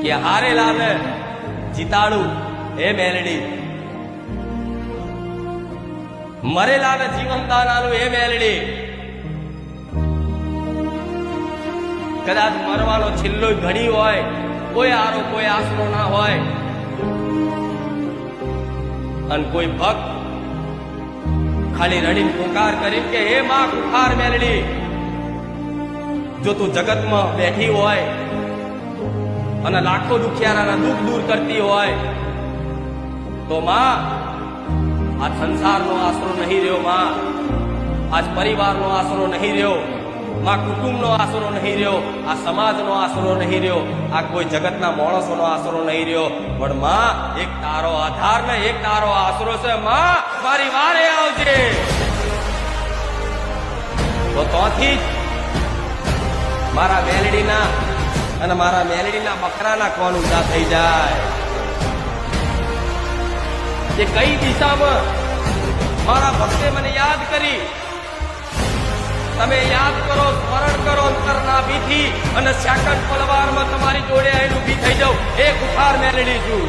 કે હારેલાને જીતાડું એ મેલડી, મરેલાને જીવન દાન આલું એ મેલડી. કદાચ મરવાનો છેલ્લો ઘડી હોય, કોઈ આરો કોઈ આશરો ના હોય, અને કોઈ ભક્ત ખાલી રડીને પુકાર કરી કે હે માં કુખાર મેલડી, જો તું જગતમાં બેઠી હોય અને લાખો દુખિયારાના દુઃખ દૂર કરતી હોય તો માં આ સંસારનો આશરો નહીં રહ્યો, માં આજ પરિવારનો આશરો નહીં રહ્યો, માં કુટુંબનો આશરો નહીં રહ્યો, આ સમાજનો આશરો નહીં રહ્યો, આ કોઈ જગતના માણસોનો આશરો નહીં રહ્યો, પણ માં એક તારો આધાર ને એક તારો આશરો છે. માં મારી વારે આવજે. તો તોથી જ મારા મેલડીના અને મારા મેલડીના બકરાના કોણ ઊંધા થઈ જાય કે કઈ દિશામાં મારા ભક્તે મને યાદ કરી. તમે યાદ કરો, સ્મરણ કરો અંતરના ભીથી, અને સેકન્ડ પલવારમાં તમારી જોડે આવીને ઊભી થઈ જાઉં. એ કુખાર મેલડી છું.